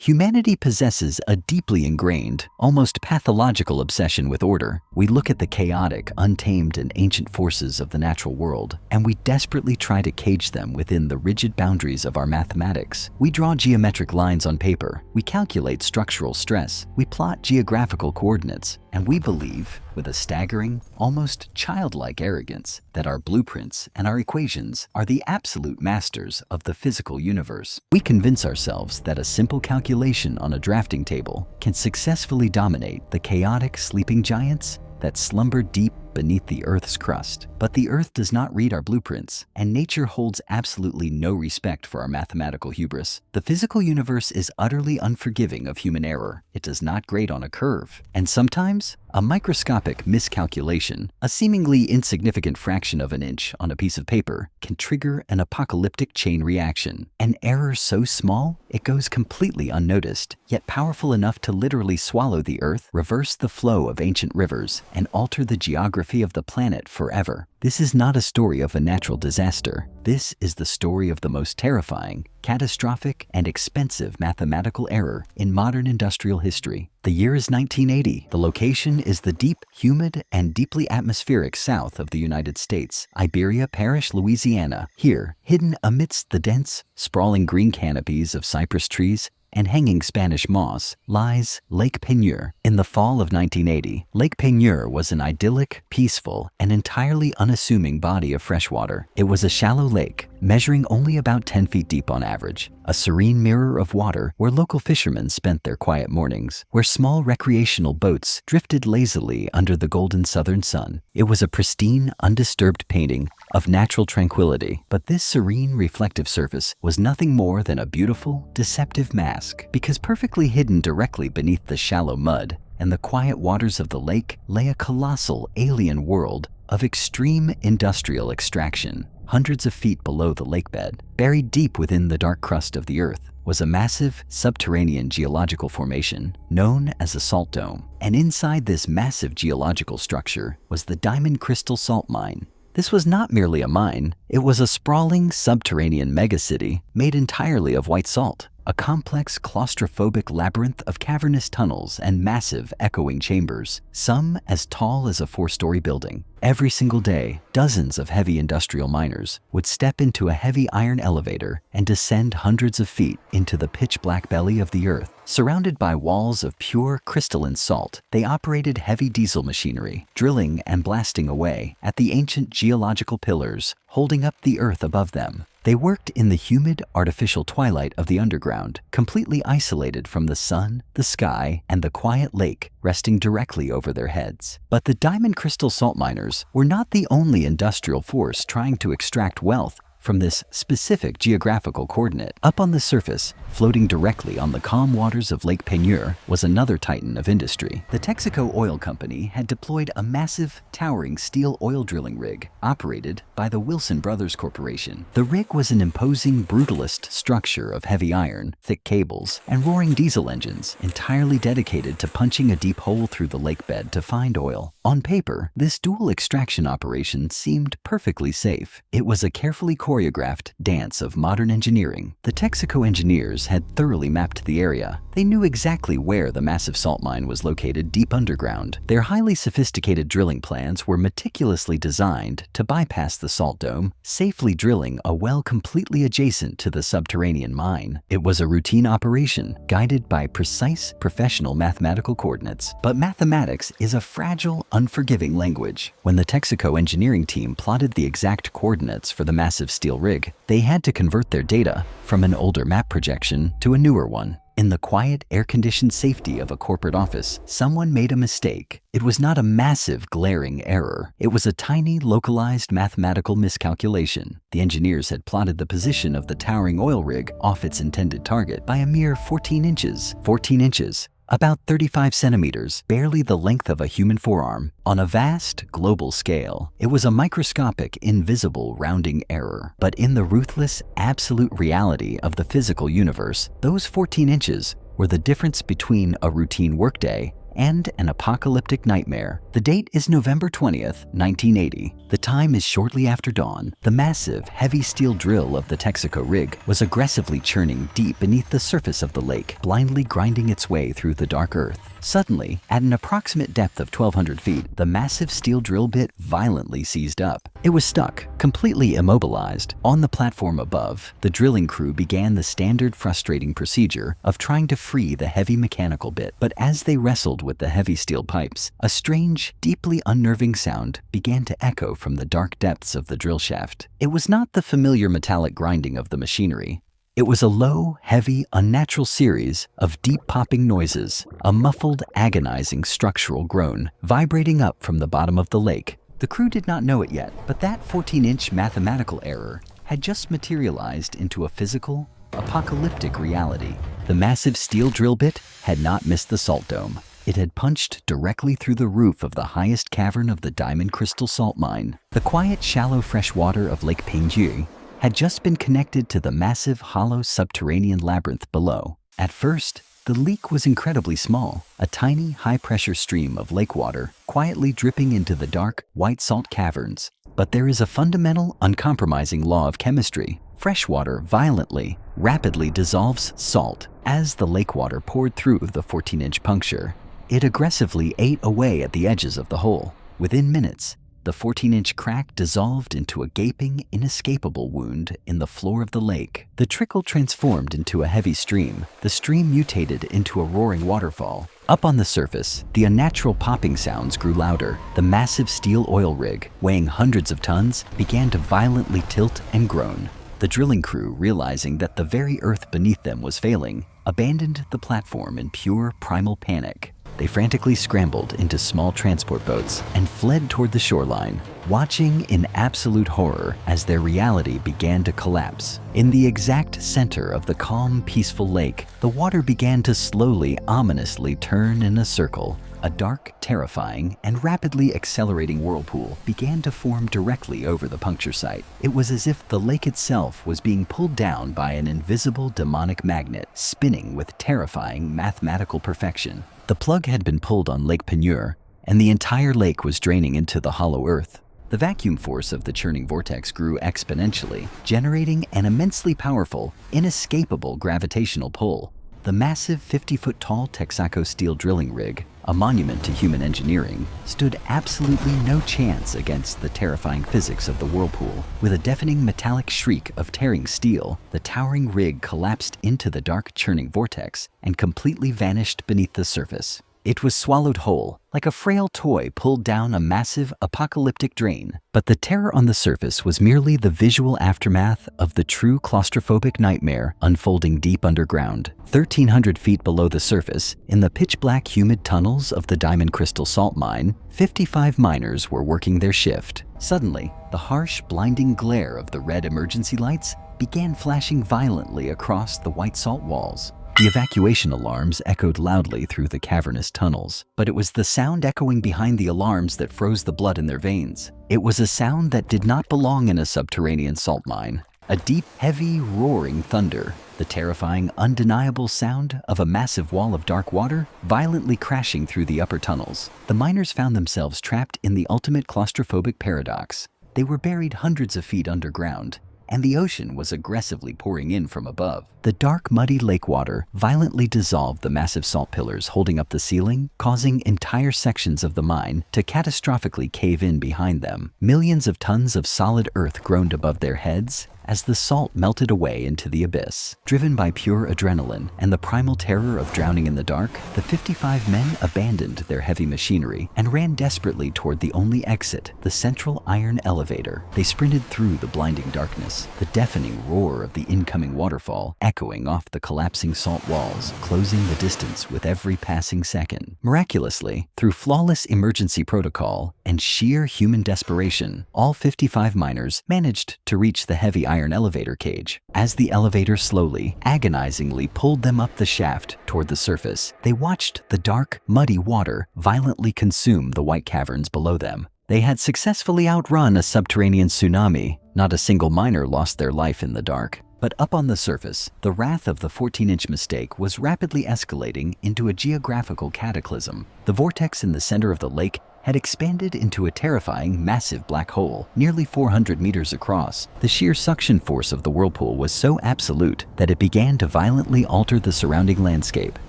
Humanity possesses a deeply ingrained, almost pathological obsession with order. We look at the chaotic, untamed, and ancient forces of the natural world, and we desperately try to cage them within the rigid boundaries of our mathematics. We draw geometric lines on paper, we calculate structural stress, we plot geographical coordinates, and we believe, with a staggering, almost childlike arrogance, that our blueprints and our equations are the absolute masters of the physical universe. We convince ourselves that a simple calculation on a drafting table can successfully dominate the chaotic sleeping giants that slumber deep beneath the Earth's crust. But the Earth does not read our blueprints, and nature holds absolutely no respect for our mathematical hubris. The physical universe is utterly unforgiving of human error. It does not grade on a curve. And sometimes, a microscopic miscalculation, a seemingly insignificant fraction of an inch on a piece of paper, can trigger an apocalyptic chain reaction. An error so small, it goes completely unnoticed, yet powerful enough to literally swallow the Earth, reverse the flow of ancient rivers, and alter the geography of the planet forever. This is not a story of a natural disaster. This is the story of the most terrifying, catastrophic, and expensive mathematical error in modern industrial history. The year is 1980. The location is the deep, humid, and deeply atmospheric south of the United States, Iberia Parish, Louisiana. Here, hidden amidst the dense, sprawling green canopies of cypress trees and hanging Spanish moss, lies Lake Peigneur. In the fall of 1980, Lake Peigneur was an idyllic, peaceful, and entirely unassuming body of freshwater. It was a shallow lake, measuring only about 10 feet deep on average, a serene mirror of water where local fishermen spent their quiet mornings, where small recreational boats drifted lazily under the golden southern sun. It was a pristine, undisturbed painting of natural tranquility, but this serene, reflective surface was nothing more than a beautiful, deceptive mask, because perfectly hidden directly beneath the shallow mud and the quiet waters of the lake lay a colossal alien world of extreme industrial extraction. Hundreds of feet below the lakebed, buried deep within the dark crust of the Earth, was a massive subterranean geological formation known as a salt dome. And inside this massive geological structure was the Diamond Crystal Salt Mine. This was not merely a mine, it was a sprawling subterranean megacity made entirely of white salt, a complex claustrophobic labyrinth of cavernous tunnels and massive echoing chambers, some as tall as a 4-story building. Every single day, dozens of heavy industrial miners would step into a heavy iron elevator and descend hundreds of feet into the pitch-black belly of the Earth. Surrounded by walls of pure crystalline salt, they operated heavy diesel machinery, drilling and blasting away at the ancient geological pillars holding up the Earth above them. They worked in the humid, artificial twilight of the underground, completely isolated from the sun, the sky, and the quiet lake resting directly over their heads. But the Diamond Crystal Salt Miners were not the only industrial force trying to extract wealth from this specific geographical coordinate. Up on the surface, floating directly on the calm waters of Lake Peigneur, was another titan of industry. The Texaco Oil Company had deployed a massive, towering steel oil drilling rig operated by the Wilson Brothers Corporation. The rig was an imposing, brutalist structure of heavy iron, thick cables, and roaring diesel engines, entirely dedicated to punching a deep hole through the lakebed to find oil. On paper, this dual extraction operation seemed perfectly safe. It was a carefully choreographed dance of modern engineering. The Texaco engineers had thoroughly mapped the area. They knew exactly where the massive salt mine was located deep underground. Their highly sophisticated drilling plans were meticulously designed to bypass the salt dome, safely drilling a well completely adjacent to the subterranean mine. It was a routine operation, guided by precise, professional mathematical coordinates. But mathematics is a fragile, unforgiving language. When the Texaco engineering team plotted the exact coordinates for the massive steel rig, they had to convert their data from an older map projection to a newer one. In the quiet, air-conditioned safety of a corporate office, someone made a mistake. It was not a massive, glaring error. It was a tiny, localized mathematical miscalculation. The engineers had plotted the position of the towering oil rig off its intended target by a mere 14 inches. 14 inches. About 35 centimeters, barely the length of a human forearm. On a vast, global scale, it was a microscopic, invisible rounding error. But in the ruthless, absolute reality of the physical universe, those 14 inches were the difference between a routine workday and an apocalyptic nightmare. The date is November 20th, 1980. The time is shortly after dawn. The massive, heavy steel drill of the Texaco rig was aggressively churning deep beneath the surface of the lake, blindly grinding its way through the dark earth. Suddenly, at an approximate depth of 1,200 feet, the massive steel drill bit violently seized up. It was stuck, completely immobilized. On the platform above, the drilling crew began the standard frustrating procedure of trying to free the heavy mechanical bit. But as they wrestled with the heavy steel pipes, a strange, deeply unnerving sound began to echo from the dark depths of the drill shaft. It was not the familiar metallic grinding of the machinery. It was a low, heavy, unnatural series of deep popping noises, a muffled, agonizing structural groan vibrating up from the bottom of the lake. The crew did not know it yet, but that 14-inch mathematical error had just materialized into a physical, apocalyptic reality. The massive steel drill bit had not missed the salt dome. It had punched directly through the roof of the highest cavern of the diamond crystal salt mine. The quiet, shallow fresh water of Lake Peigneur had just been connected to the massive, hollow subterranean labyrinth below. At first, the leak was incredibly small, a tiny, high-pressure stream of lake water quietly dripping into the dark, white salt caverns. But there is a fundamental, uncompromising law of chemistry. Fresh water violently, rapidly dissolves salt. As the lake water poured through the 14-inch puncture, it aggressively ate away at the edges of the hole. Within minutes, the 14-inch crack dissolved into a gaping, inescapable wound in the floor of the lake. The trickle transformed into a heavy stream. The stream mutated into a roaring waterfall. Up on the surface, the unnatural popping sounds grew louder. The massive steel oil rig, weighing hundreds of tons, began to violently tilt and groan. The drilling crew, realizing that the very earth beneath them was failing, abandoned the platform in pure primal panic. They frantically scrambled into small transport boats and fled toward the shoreline, watching in absolute horror as their reality began to collapse. In the exact center of the calm, peaceful lake, the water began to slowly, ominously turn in a circle. A dark, terrifying, and rapidly accelerating whirlpool began to form directly over the puncture site. It was as if the lake itself was being pulled down by an invisible demonic magnet, spinning with terrifying mathematical perfection. The plug had been pulled on Lake Peigneur, and the entire lake was draining into the hollow earth. The vacuum force of the churning vortex grew exponentially, generating an immensely powerful, inescapable gravitational pull. The massive 50-foot-tall Texaco steel drilling rig, a monument to human engineering, stood absolutely no chance against the terrifying physics of the whirlpool. With a deafening metallic shriek of tearing steel, the towering rig collapsed into the dark churning vortex and completely vanished beneath the surface. It was swallowed whole, like a frail toy pulled down a massive apocalyptic drain. But the terror on the surface was merely the visual aftermath of the true claustrophobic nightmare unfolding deep underground. 1,300 feet below the surface, in the pitch-black humid tunnels of the diamond crystal salt mine, 55 miners were working their shift. Suddenly, the harsh, blinding glare of the red emergency lights began flashing violently across the white salt walls. The evacuation alarms echoed loudly through the cavernous tunnels, but it was the sound echoing behind the alarms that froze the blood in their veins. It was a sound that did not belong in a subterranean salt mine. A deep, heavy, roaring thunder, the terrifying, undeniable sound of a massive wall of dark water violently crashing through the upper tunnels. The miners found themselves trapped in the ultimate claustrophobic paradox. They were buried hundreds of feet underground, and the ocean was aggressively pouring in from above. The dark, muddy lake water violently dissolved the massive salt pillars holding up the ceiling, causing entire sections of the mine to catastrophically cave in behind them. Millions of tons of solid earth groaned above their heads as the salt melted away into the abyss. Driven by pure adrenaline and the primal terror of drowning in the dark, the 55 men abandoned their heavy machinery and ran desperately toward the only exit, the central iron elevator. They sprinted through the blinding darkness, the deafening roar of the incoming waterfall echoing off the collapsing salt walls, closing the distance with every passing second. Miraculously, through flawless emergency protocol and sheer human desperation, all 55 miners managed to reach the heavy iron elevator cage. As the elevator slowly, agonizingly pulled them up the shaft toward the surface, they watched the dark, muddy water violently consume the white caverns below them. They had successfully outrun a subterranean tsunami. Not a single miner lost their life in the dark. But up on the surface, the wrath of the 14-inch mistake was rapidly escalating into a geographical cataclysm. The vortex in the center of the lake had expanded into a terrifying, massive black hole, nearly 400 meters across. The sheer suction force of the whirlpool was so absolute that it began to violently alter the surrounding landscape.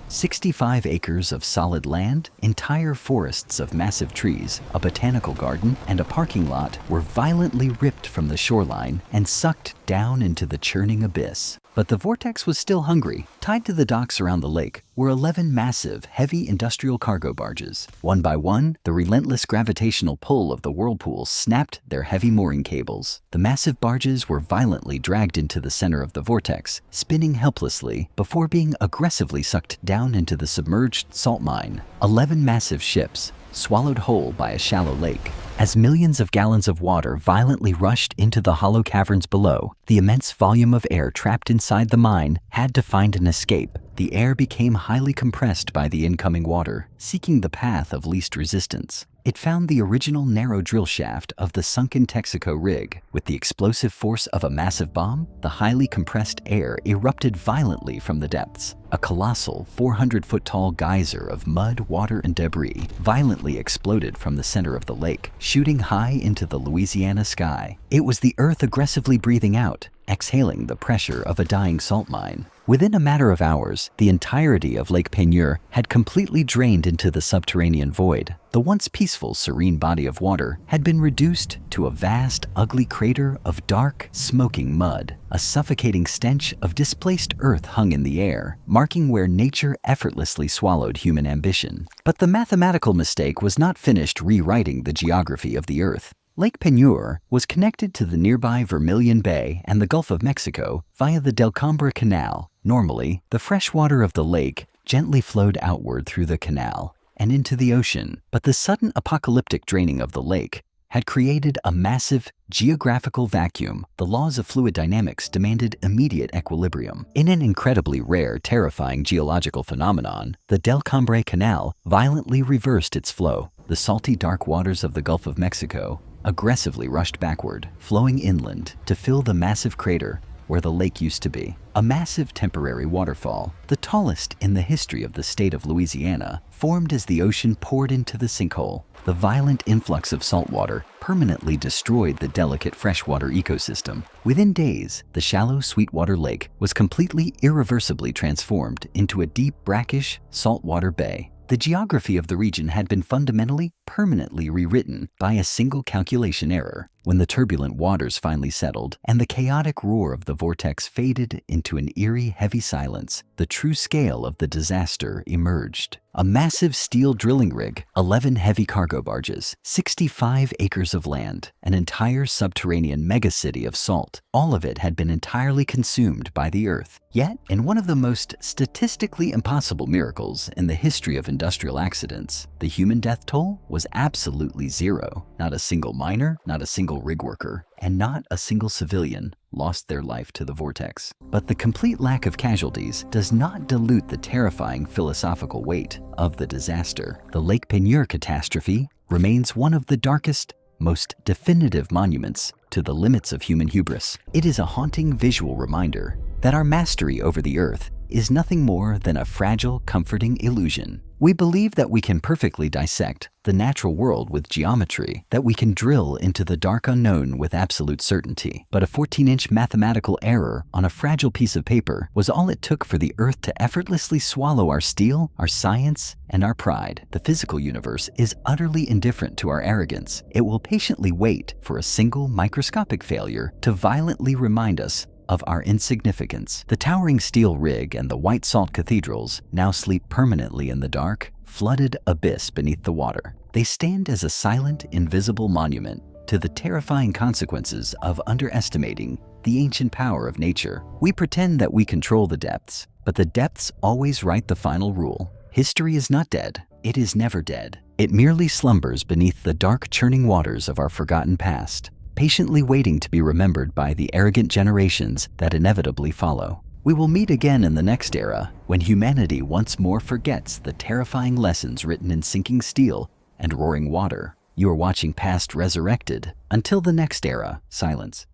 65 acres of solid land, entire forests of massive trees, a botanical garden, and a parking lot were violently ripped from the shoreline and sucked down into the churning abyss. But the vortex was still hungry. Tied to the docks around the lake were 11 massive, heavy industrial cargo barges. One by one, the relentless gravitational pull of the whirlpool snapped their heavy mooring cables. The massive barges were violently dragged into the center of the vortex, spinning helplessly before being aggressively sucked down into the submerged salt mine. 11 massive ships, swallowed whole by a shallow lake. As millions of gallons of water violently rushed into the hollow caverns below, the immense volume of air trapped inside the mine had to find an escape. The air became highly compressed by the incoming water, seeking the path of least resistance. It found the original narrow drill shaft of the sunken Texaco rig. With the explosive force of a massive bomb, the highly compressed air erupted violently from the depths. A colossal 400-foot-tall geyser of mud, water, and debris violently exploded from the center of the lake, shooting high into the Louisiana sky. It was the earth aggressively breathing out, exhaling the pressure of a dying salt mine. Within a matter of hours, the entirety of Lake Peigneur had completely drained into the subterranean void. The once peaceful, serene body of water had been reduced to a vast, ugly crater of dark, smoking mud. A suffocating stench of displaced earth hung in the air, marking where nature effortlessly swallowed human ambition. But the mathematical mistake was not finished rewriting the geography of the earth. Lake Peigneur was connected to the nearby Vermilion Bay and the Gulf of Mexico via the Delcambre Canal. Normally, the fresh water of the lake gently flowed outward through the canal and into the ocean, but the sudden apocalyptic draining of the lake had created a massive geographical vacuum. The laws of fluid dynamics demanded immediate equilibrium. In an incredibly rare, terrifying geological phenomenon, the Delcambre Canal violently reversed its flow. The salty, dark waters of the Gulf of Mexico aggressively rushed backward, flowing inland to fill the massive crater where the lake used to be. A massive temporary waterfall, the tallest in the history of the state of Louisiana, formed as the ocean poured into the sinkhole. The violent influx of salt water permanently destroyed the delicate freshwater ecosystem. Within days, the shallow sweetwater lake was completely irreversibly transformed into a deep, brackish, saltwater bay. The geography of the region had been fundamentally, permanently rewritten by a single calculation error. When the turbulent waters finally settled and the chaotic roar of the vortex faded into an eerie, heavy silence, the true scale of the disaster emerged. A massive steel drilling rig, 11 heavy cargo barges, 65 acres of land, an entire subterranean megacity of salt. All of it had been entirely consumed by the earth. Yet, in one of the most statistically impossible miracles in the history of industrial accidents, the human death toll was absolutely zero. Not a single miner, not a single rig worker, and not a single civilian lost their life to the vortex. But the complete lack of casualties does not dilute the terrifying philosophical weight of the disaster. The Lake Peigneur catastrophe remains one of the darkest, most definitive monuments to the limits of human hubris. It is a haunting visual reminder that our mastery over the earth is nothing more than a fragile, comforting illusion. We believe that we can perfectly dissect the natural world with geometry, that we can drill into the dark unknown with absolute certainty. But a 14-inch mathematical error on a fragile piece of paper was all it took for the earth to effortlessly swallow our steel, our science, and our pride. The physical universe is utterly indifferent to our arrogance. It will patiently wait for a single microscopic failure to violently remind us of our insignificance. The towering steel rig and the white salt cathedrals now sleep permanently in the dark, flooded abyss beneath the water. They stand as a silent, invisible monument to the terrifying consequences of underestimating the ancient power of nature. We pretend that we control the depths, but the depths always write the final rule. History is not dead. It is never dead. It merely slumbers beneath the dark, churning waters of our forgotten past, patiently waiting to be remembered by the arrogant generations that inevitably follow. We will meet again in the next era, when humanity once more forgets the terrifying lessons written in sinking steel and roaring water. You are watching past Resurrected. Until the next era, silence.